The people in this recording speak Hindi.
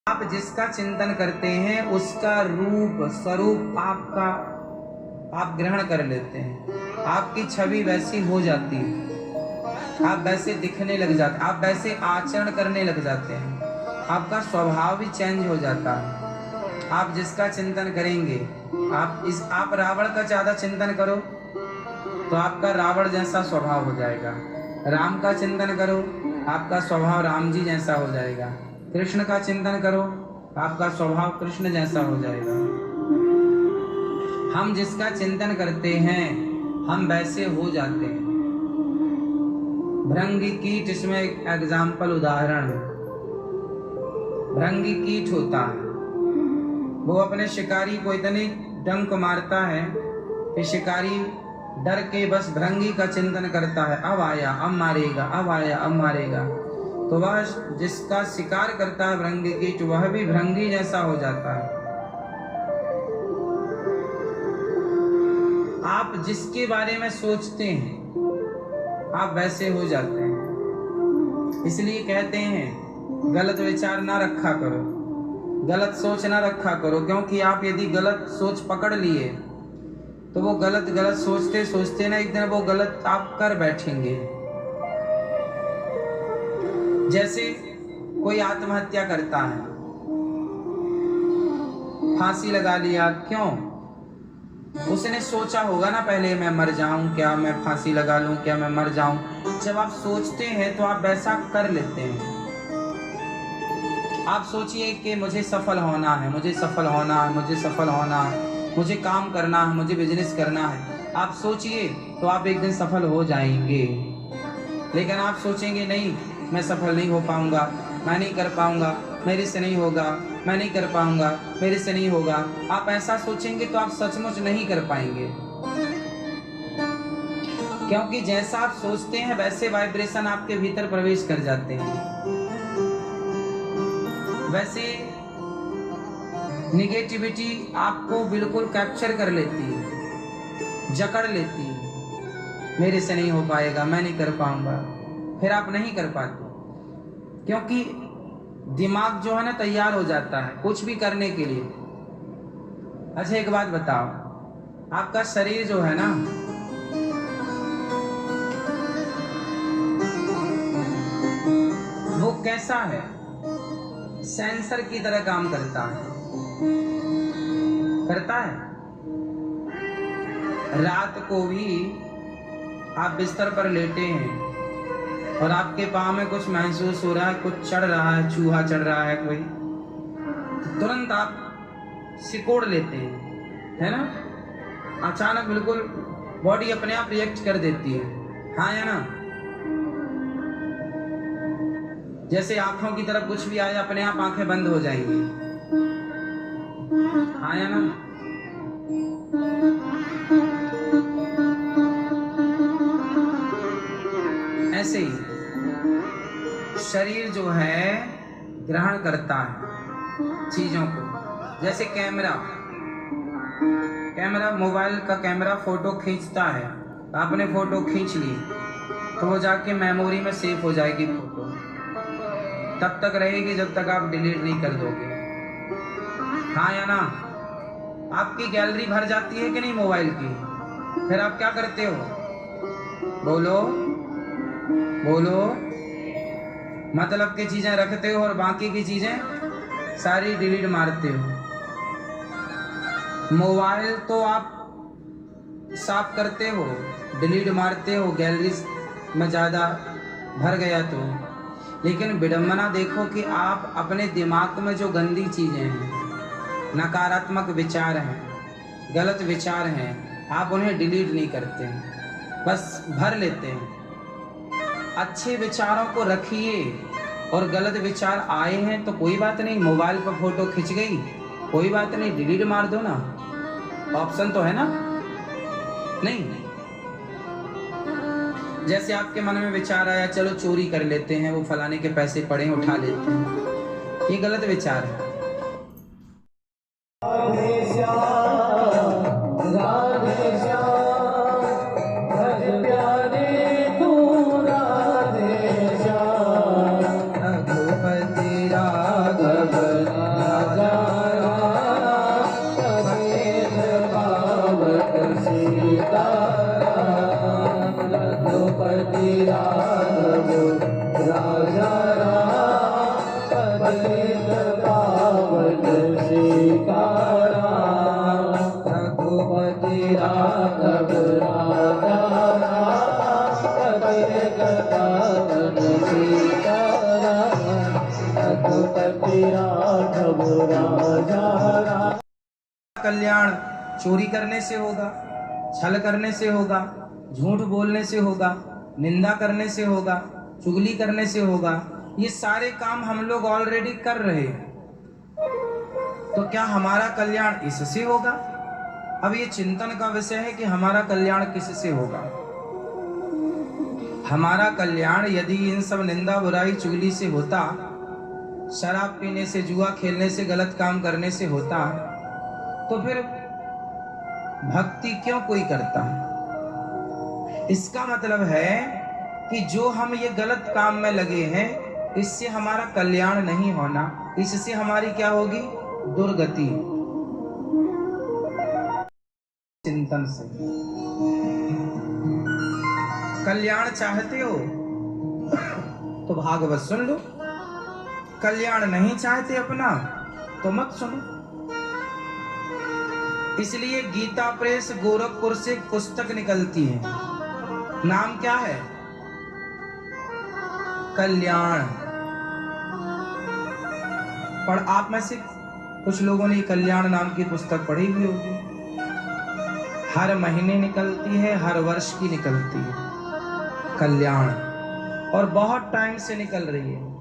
आप जिसका चिंतन करते हैं उसका रूप स्वरूप आपका आप ग्रहण कर लेते हैं। आपकी छवि वैसी हो जाती है, आप वैसे दिखने लग जाते, आप वैसे आचरण करने लग जाते हैं, आपका स्वभाव भी चेंज हो जाता है। आप जिसका चिंतन करेंगे, आप रावण का ज्यादा चिंतन करो तो आपका रावण जैसा स्वभाव हो जाएगा। राम का चिंतन करो, आपका स्वभाव राम जी जैसा हो जाएगा। कृष्ण का चिंतन करो, आपका स्वभाव कृष्ण जैसा हो जाएगा। हम जिसका चिंतन करते हैं हम वैसे हो जाते हैं। भृंगी कीट इसमें एक एग्जाम्पल उदाहरण है। भृंगी कीट होता है, वो अपने शिकारी को इतने डंक मारता है कि शिकारी डर के बस भृंगी का चिंतन करता है, अब आया अब मारेगा, अब आया अब मारेगा। तो वह जिसका शिकार करता है भृंगी कीट, वह भी भृंगी जैसा हो जाता है। आप जिसके बारे में सोचते हैं आप वैसे हो जाते हैं। इसलिए कहते हैं गलत विचार ना रखा करो, गलत सोच ना रखा करो, क्योंकि आप यदि गलत सोच पकड़ लिए तो वो गलत सोचते सोचते ना एक दिन वो गलत आप कर बैठेंगे। जैसे कोई आत्महत्या करता है, फांसी लगा लिया, क्यों? उसने सोचा होगा ना पहले मैं मर जाऊं क्या, मैं फांसी लगा लूं क्या, मैं मर जाऊं। जब आप सोचते हैं तो आप वैसा कर लेते हैं। आप सोचिए कि मुझे सफल होना है, मुझे सफल होना है, मुझे सफल होना है, मुझे काम करना है, मुझे बिजनेस करना है। आप सोचिए तो आप एक दिन सफल हो जाएंगे। लेकिन आप सोचेंगे नहीं मैं सफल नहीं हो पाऊंगा, मैं नहीं कर पाऊंगा, मेरे से नहीं होगा, मैं नहीं कर पाऊंगा, मेरे से नहीं होगा। आप ऐसा सोचेंगे तो आप सचमुच नहीं कर पाएंगे, क्योंकि जैसा आप सोचते हैं वैसे वाइब्रेशन आपके भीतर प्रवेश कर जाते हैं। वैसे निगेटिविटी आपको बिल्कुल कैप्चर कर लेती है, जकड़ लेती है। मेरे से नहीं हो पाएगा, मैं नहीं कर पाऊंगा, फिर आप नहीं कर पाते, क्योंकि दिमाग जो है ना तैयार हो जाता है कुछ भी करने के लिए। अच्छा एक बात बताओ, आपका शरीर जो है ना वो कैसा है? सेंसर की तरह काम करता है, करता है। रात को भी आप बिस्तर पर लेटे हैं और आपके पाँव में कुछ महसूस हो रहा है, कुछ चढ़ रहा है, चूहा चढ़ रहा है कोई, तो तुरंत आप सिकोड़ लेते हैं, है ना? अचानक बिल्कुल बॉडी अपने आप रिएक्ट कर देती है, हाँ या ना? जैसे आंखों की तरफ कुछ भी आए अपने आप आंखें बंद हो जाएंगी, हाँ या ना? ऐसे ही शरीर जो है ग्रहण करता है चीजों को। जैसे कैमरा मोबाइल का कैमरा फोटो खींचता है, आपने फोटो खींच ली तो वो जाके मेमोरी में सेव हो जाएगी फोटो, तब तक रहेगी जब तक आप डिलीट नहीं कर दोगे, हाँ या ना? आपकी गैलरी भर जाती है कि नहीं मोबाइल की, फिर आप क्या करते हो? बोलो बोलो। मतलब की चीजें रखते हो और बाकी की चीजें सारी डिलीट मारते हो। मोबाइल तो आप साफ करते हो, डिलीट मारते हो, गैलरी में ज्यादा भर गया तो, लेकिन विडंबना देखो कि आप अपने दिमाग में जो गंदी चीजें हैं, नकारात्मक विचार हैं, गलत विचार हैं, आप उन्हें डिलीट नहीं करते हैं, बस भर लेते हैं। अच्छे विचारों को रखिए, और गलत विचार आए हैं तो कोई बात नहीं, मोबाइल पर फोटो खिंच गई, कोई बात नहीं, डिलीट मार दो ना, ऑप्शन तो है ना। नहीं, जैसे आपके मन में विचार आया चलो चोरी कर लेते हैं, वो फलाने के पैसे पड़े उठा लेते हैं, ये गलत विचार है। कल्याण चोरी करने से होगा, छल करने से होगा, झूठ बोलने से होगा, निंदा करने से होगा, चुगली करने से होगा। ये सारे काम हम लोग ऑलरेडी कर रहे हैं, तो क्या हमारा कल्याण इससे होगा? अब ये चिंतन का विषय है कि हमारा कल्याण किससे होगा। हमारा कल्याण यदि इन सब निंदा बुराई चुगली से होता, शराब पीने से, जुआ खेलने से, गलत काम करने से होता, तो फिर भक्ति क्यों कोई करता? इसका मतलब है कि जो हम ये गलत काम में लगे हैं, इससे हमारा कल्याण नहीं होना, इससे हमारी क्या होगी? दुर्गति। चिंतन से कल्याण चाहते हो तो भागवत सुन लो, कल्याण नहीं चाहते अपना तो मत सुनो। इसलिए गीता प्रेस गोरखपुर से पुस्तक निकलती है, नाम क्या है? कल्याण। पर आप में से कुछ लोगों ने कल्याण नाम की पुस्तक पढ़ी हुई होगी। हर महीने निकलती है, हर वर्ष की निकलती है कल्याण, और बहुत टाइम से निकल रही है।